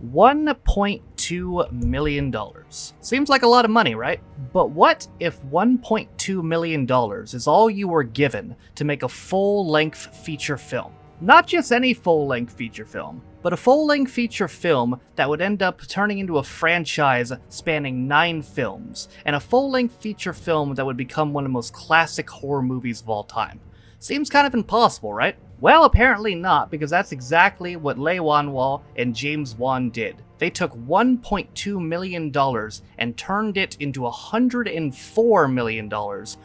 $1.2 million. Seems like a lot of money, right? But what if $1.2 million is all you were given to make a full-length feature film? Not just any full-length feature film, but a full-length feature film that would end up turning into a franchise spanning 9 films, and a full-length feature film that would become one of the most classic horror movies of all time. Seems kind of impossible, right? Well, apparently not, because that's exactly what Lee Wan-woo and James Wan did. They took $1.2 million and turned it into $104 million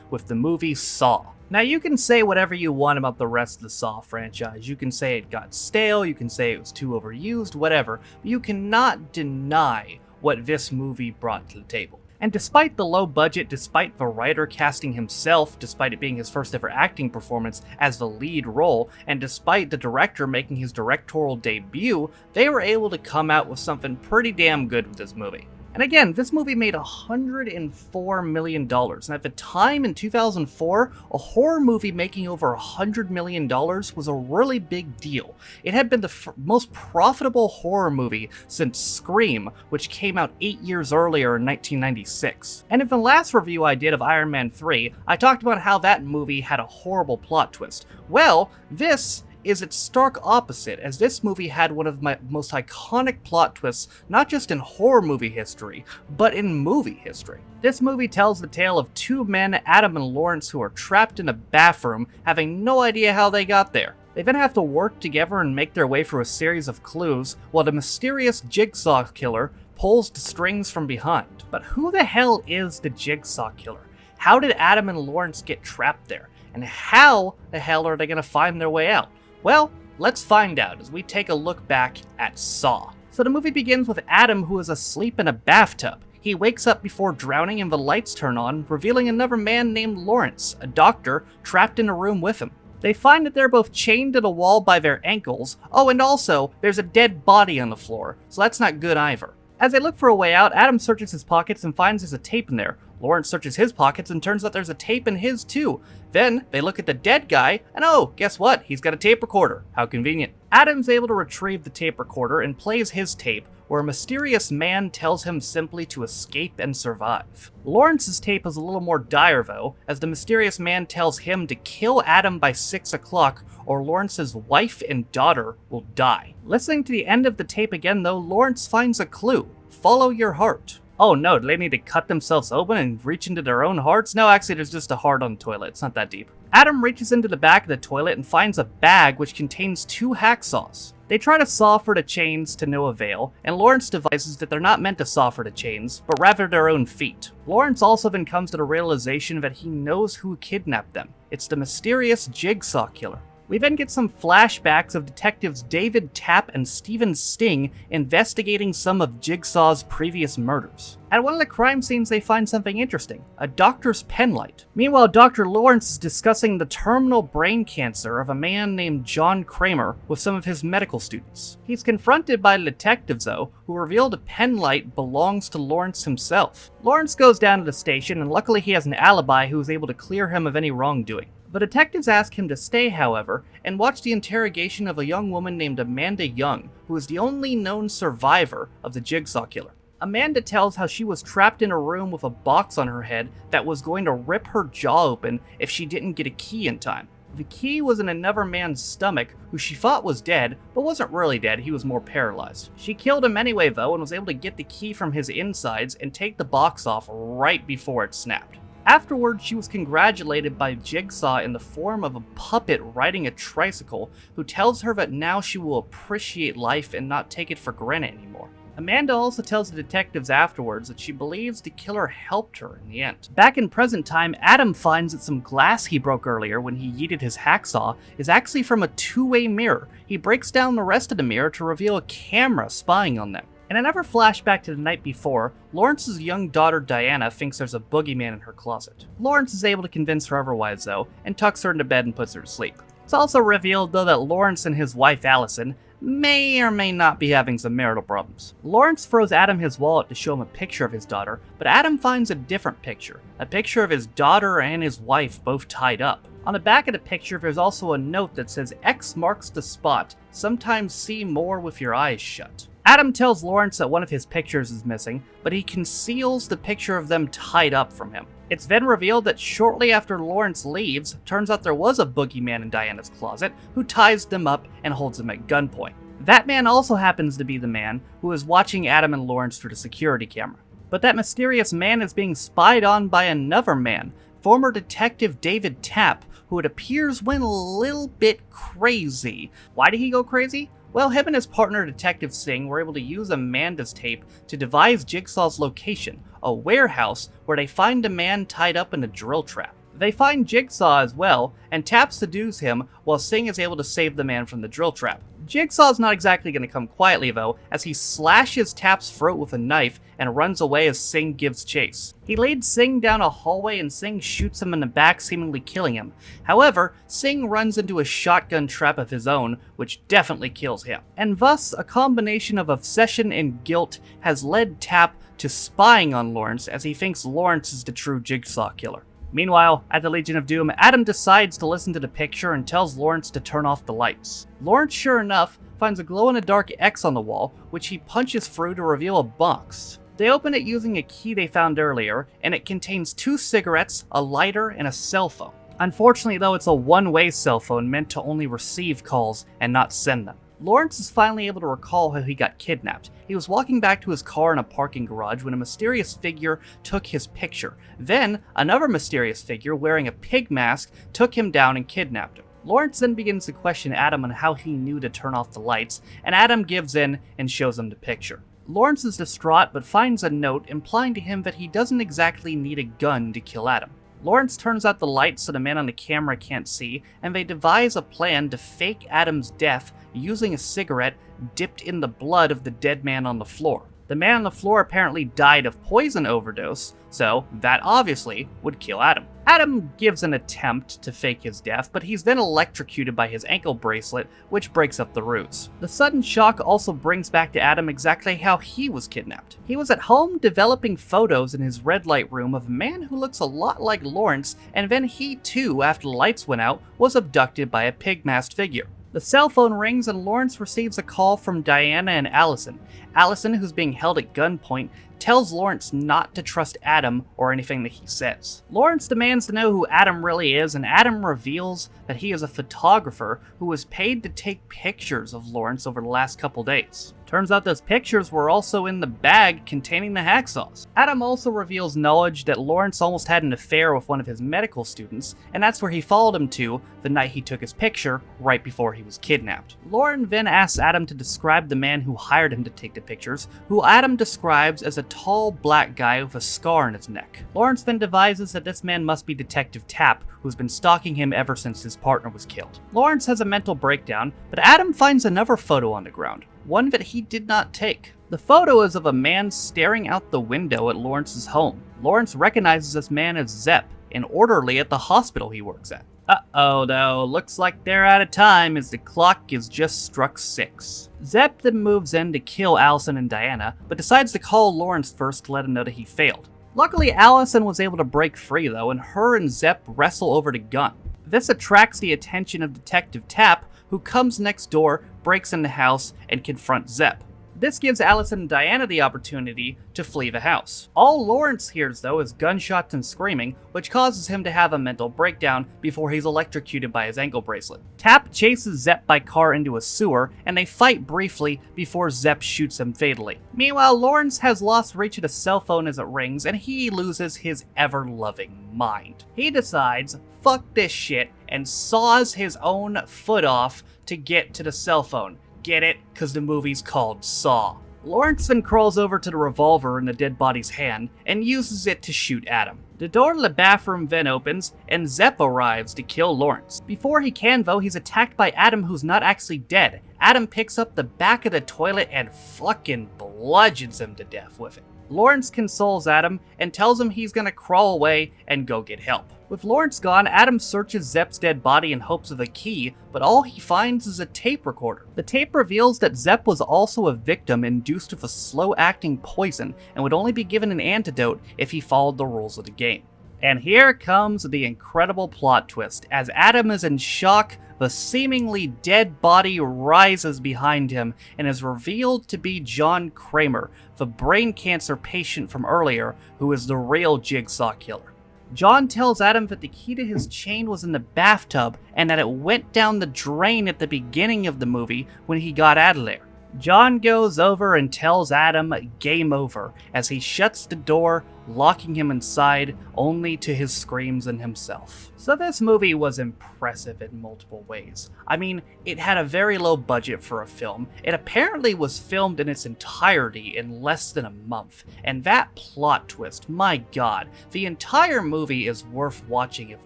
with the movie Saw. Now, you can say whatever you want about the rest of the Saw franchise. You can say it got stale, you can say it was too overused, whatever. But you cannot deny what this movie brought to the table. And despite the low budget, despite the writer casting himself, despite it being his first ever acting performance as the lead role, and despite the director making his directorial debut, they were able to come out with something pretty damn good with this movie. And again, this movie made $104 million, and at the time in 2004, a horror movie making over $100 million was a really big deal. It had been the most profitable horror movie since Scream, which came out 8 years earlier in 1996. And in the last review I did of Iron Man 3, I talked about how that movie had a horrible plot twist. Well, this is its stark opposite, as this movie had one of my most iconic plot twists, not just in horror movie history, but in movie history. This movie tells the tale of 2 men, Adam and Lawrence, who are trapped in a bathroom, having no idea how they got there. They then have to work together and make their way through a series of clues, while the mysterious Jigsaw Killer pulls the strings from behind. But who the hell is the Jigsaw Killer? How did Adam and Lawrence get trapped there? And how the hell are they going to find their way out? Well, let's find out as we take a look back at Saw. So the movie begins with Adam, who is asleep in a bathtub. He wakes up before drowning and the lights turn on, revealing another man named Lawrence, a doctor, trapped in a room with him. They find that they're both chained to the wall by their ankles. Oh, and also, there's a dead body on the floor, so that's not good either. As they look for a way out, Adam searches his pockets and finds there's a tape in there. Lawrence searches his pockets and turns out there's a tape in his too. Then they look at the dead guy, and oh, guess what? He's got a tape recorder. How convenient. Adam's able to retrieve the tape recorder and plays his tape, where a mysterious man tells him simply to escape and survive. Lawrence's tape is a little more dire though, as the mysterious man tells him to kill Adam by 6 o'clock or Lawrence's wife and daughter will die. Listening to the end of the tape again though, Lawrence finds a clue. Follow your heart. Oh no, do they need to cut themselves open and reach into their own hearts? No, actually there's just a heart on the toilet, it's not that deep. Adam reaches into the back of the toilet and finds a bag which contains 2 hacksaws. They try to saw for the chains to no avail, and Lawrence devises that they're not meant to saw for the chains, but rather their own feet. Lawrence also then comes to the realization that he knows who kidnapped them. It's the mysterious Jigsaw Killer. We then get some flashbacks of detectives David Tapp and Steven Sting investigating some of Jigsaw's previous murders. At one of the crime scenes they find something interesting, a doctor's penlight. Meanwhile, Dr. Lawrence is discussing the terminal brain cancer of a man named John Kramer with some of his medical students. He's confronted by the detectives though, who reveal the penlight belongs to Lawrence himself. Lawrence goes down to the station and luckily he has an alibi who is able to clear him of any wrongdoing. The detectives ask him to stay, however, and watch the interrogation of a young woman named Amanda Young, who is the only known survivor of the Jigsaw Killer. Amanda tells how she was trapped in a room with a box on her head that was going to rip her jaw open if she didn't get a key in time. The key was in another man's stomach, who she thought was dead, but wasn't really dead, he was more paralyzed. She killed him anyway though, and was able to get the key from his insides and take the box off right before it snapped. Afterwards, she was congratulated by Jigsaw in the form of a puppet riding a tricycle, who tells her that now she will appreciate life and not take it for granted anymore. Amanda also tells the detectives afterwards that she believes the killer helped her in the end. Back in present time, Adam finds that some glass he broke earlier when he yeeted his hacksaw is actually from a 2-way mirror. He breaks down the rest of the mirror to reveal a camera spying on them. In another flashback to the night before, Lawrence's young daughter Diana thinks there's a boogeyman in her closet. Lawrence is able to convince her otherwise though, and tucks her into bed and puts her to sleep. It's also revealed though that Lawrence and his wife Allison may or may not be having some marital problems. Lawrence throws Adam his wallet to show him a picture of his daughter, but Adam finds a different picture. A picture of his daughter and his wife both tied up. On the back of the picture, there's also a note that says, "X marks the spot. Sometimes see more with your eyes shut." Adam tells Lawrence that one of his pictures is missing, but he conceals the picture of them tied up from him. It's then revealed that shortly after Lawrence leaves, turns out there was a boogeyman in Diana's closet who ties them up and holds them at gunpoint. That man also happens to be the man who is watching Adam and Lawrence through the security camera. But that mysterious man is being spied on by another man, former Detective David Tapp, who it appears went a little bit crazy. Why did he go crazy? Well, him and his partner Detective Singh were able to use Amanda's tape to devise Jigsaw's location, a warehouse where they find a man tied up in a drill trap. They find Jigsaw as well, and Tapp subdues him while Singh is able to save the man from the drill trap. Jigsaw's not exactly going to come quietly though, as he slashes Tapp's throat with a knife and runs away as Singh gives chase. He leads Singh down a hallway and Singh shoots him in the back, seemingly killing him. However, Singh runs into a shotgun trap of his own, which definitely kills him. And thus, a combination of obsession and guilt has led Tapp to spying on Lawrence, as he thinks Lawrence is the true Jigsaw killer. Meanwhile, at the Legion of Doom, Adam decides to listen to the picture and tells Lawrence to turn off the lights. Lawrence, sure enough, finds a glow-in-the-dark X on the wall, which he punches through to reveal a box. They open it using a key they found earlier, and it contains 2 cigarettes, a lighter, and a cell phone. Unfortunately though, it's a one-way cell phone meant to only receive calls and not send them. Lawrence is finally able to recall how he got kidnapped. He was walking back to his car in a parking garage when a mysterious figure took his picture. Then, another mysterious figure wearing a pig mask took him down and kidnapped him. Lawrence then begins to question Adam on how he knew to turn off the lights, and Adam gives in and shows him the picture. Lawrence is distraught but finds a note implying to him that he doesn't exactly need a gun to kill Adam. Lawrence turns out the lights so the man on the camera can't see, and they devise a plan to fake Adam's death using a cigarette dipped in the blood of the dead man on the floor. The man on the floor apparently died of poison overdose, so that obviously would kill Adam. Adam gives an attempt to fake his death, but he's then electrocuted by his ankle bracelet, which breaks up the ruse. The sudden shock also brings back to Adam exactly how he was kidnapped. He was at home developing photos in his red light room of a man who looks a lot like Lawrence, and then he too, after the lights went out, was abducted by a pig-masked figure. The cell phone rings and Lawrence receives a call from Diana and Allison. Allison, who's being held at gunpoint, tells Lawrence not to trust Adam or anything that he says. Lawrence demands to know who Adam really is, and Adam reveals that he is a photographer who was paid to take pictures of Lawrence over the last couple days. Turns out those pictures were also in the bag containing the hacksaws. Adam also reveals knowledge that Lawrence almost had an affair with one of his medical students, and that's where he followed him to the night he took his picture right before he was kidnapped. Lauren then asks Adam to describe the man who hired him to take the pictures, who Adam describes as a tall black guy with a scar on his neck. Lawrence then devises that this man must be Detective Tapp, who's been stalking him ever since his partner was killed. Lawrence has a mental breakdown, but Adam finds another photo on the ground, one that he did not take. The photo is of a man staring out the window at Lawrence's home. Lawrence recognizes this man as Zepp, an orderly at the hospital he works at. Uh-oh though, looks like they're out of time as the clock is just struck 6. Zepp then moves in to kill Allison and Diana, but decides to call Lawrence first to let him know that he failed. Luckily, Allison was able to break free though, and her and Zepp wrestle over the gun. This attracts the attention of Detective Tapp, who comes next door, breaks in the house, and confronts Zepp. This gives Allison and Diana the opportunity to flee the house. All Lawrence hears though is gunshots and screaming, which causes him to have a mental breakdown before he's electrocuted by his ankle bracelet. Tapp chases Zepp by car into a sewer, and they fight briefly before Zepp shoots him fatally. Meanwhile, Lawrence has lost reach of a cell phone as it rings, and he loses his ever-loving mind. He decides, fuck this shit, and saws his own foot off to get to the cell phone. Get it? Cause the movie's called Saw. Lawrence then crawls over to the revolver in the dead body's hand and uses it to shoot Adam. The door to the bathroom then opens, and Zepp arrives to kill Lawrence. Before he can though, he's attacked by Adam, who's not actually dead. Adam picks up the back of the toilet and fucking bludgeons him to death with it. Lawrence consoles Adam and tells him he's gonna crawl away and go get help. With Lawrence gone, Adam searches Zepp's dead body in hopes of a key, but all he finds is a tape recorder. The tape reveals that Zepp was also a victim induced with a slow-acting poison and would only be given an antidote if he followed the rules of the game. And here comes the incredible plot twist. As Adam is in shock, the seemingly dead body rises behind him and is revealed to be John Kramer, the brain cancer patient from earlier, who is the real Jigsaw killer. John tells Adam that the key to his chain was in the bathtub and that it went down the drain at the beginning of the movie when he got out of there. John goes over and tells Adam game over as he shuts the door, locking him inside only to his screams and himself. So this movie was impressive in multiple ways. I mean, it had a very low budget for a film. It apparently was filmed in its entirety in less than a month. And that plot twist, my god, the entire movie is worth watching if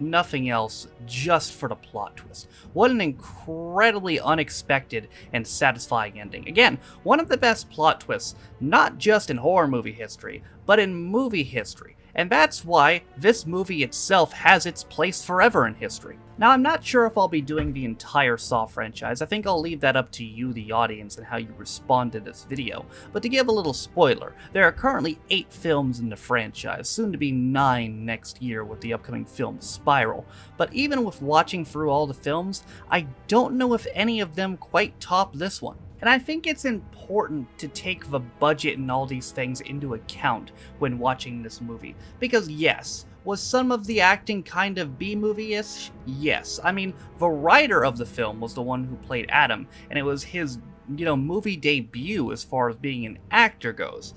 nothing else, just for the plot twist. What an incredibly unexpected and satisfying ending. Again, one of the best plot twists, not just in horror movie history, but in movie history. And that's why this movie itself has its place forever in history. Now, I'm not sure if I'll be doing the entire Saw franchise. I think I'll leave that up to you, the audience, and how you respond to this video. But to give a little spoiler, there are currently 8 films in the franchise, soon to be 9 next year with the upcoming film Spiral. But even with watching through all the films, I don't know if any of them quite top this one. And I think it's important to take the budget and all these things into account when watching this movie. Because yes, was some of the acting kind of B-movie-ish? Yes. I mean, the writer of the film was the one who played Adam, and it was his, movie debut as far as being an actor goes.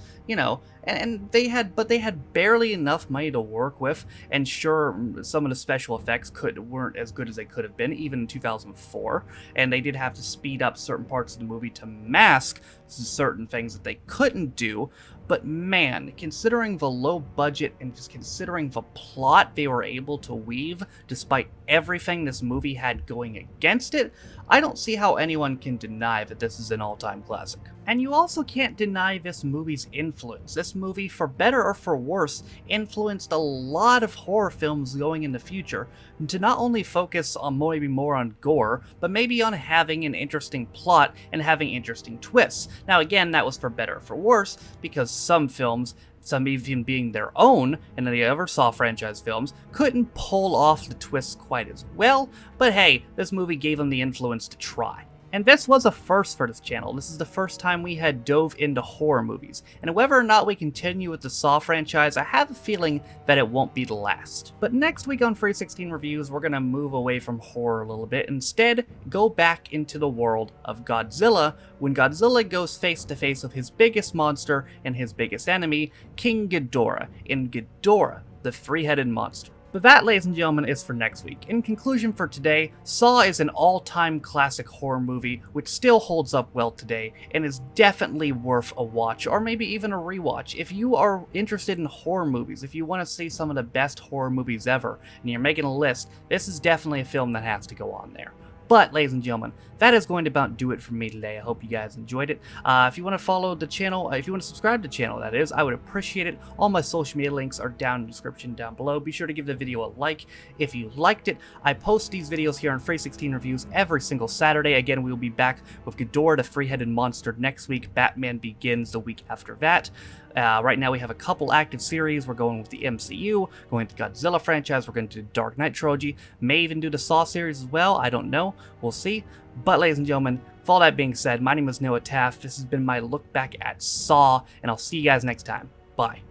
And they had barely enough money to work with, and sure, some of the special effects weren't as good as they could have been, even in 2004, and they did have to speed up certain parts of the movie to mask certain things that they couldn't do. But man, considering the low budget and just considering the plot they were able to weave, despite everything this movie had going against it, I don't see how anyone can deny that this is an all-time classic. And you also can't deny this movie's influence. This movie, for better or for worse, influenced a lot of horror films going in the future to not only focus on maybe more on gore, but maybe on having an interesting plot and having interesting twists. Now again, that was for better or for worse, because some films, some even being their own, and the other Saw franchise films, couldn't pull off the twists quite as well, but hey, this movie gave them the influence to try. And this was a first for this channel. This is the first time we had dove into horror movies, and whether or not we continue with the Saw franchise, I have a feeling that it won't be the last. But next week on Free 16 Reviews, we're gonna move away from horror a little bit, instead go back into the world of Godzilla, when Godzilla goes face to face with his biggest monster and his biggest enemy, King Ghidorah, in Ghidorah, the three-headed monster. But that, ladies and gentlemen, is for next week. In conclusion for today, Saw is an all-time classic horror movie which still holds up well today and is definitely worth a watch or maybe even a rewatch. If you are interested in horror movies, if you want to see some of the best horror movies ever and you're making a list, this is definitely a film that has to go on there. But, ladies and gentlemen, that is going to about do it for me today. I hope you guys enjoyed it. If you want to follow the channel, if you want to subscribe to the channel, that is, I would appreciate it. All my social media links are down in the description down below. Be sure to give the video a like if you liked it. I post these videos here on Free 16 Reviews every single Saturday. Again, we will be back with Ghidorah, the three-headed monster, next week. Batman Begins the week after that. Right now we have a couple active series. We're going with the MCU, going to the Godzilla franchise, we're going to do the Dark Knight trilogy, may even do the Saw series as well, I don't know, we'll see. But ladies and gentlemen, with all that being said, my name is Noah Taft, this has been my look back at Saw, and I'll see you guys next time. Bye.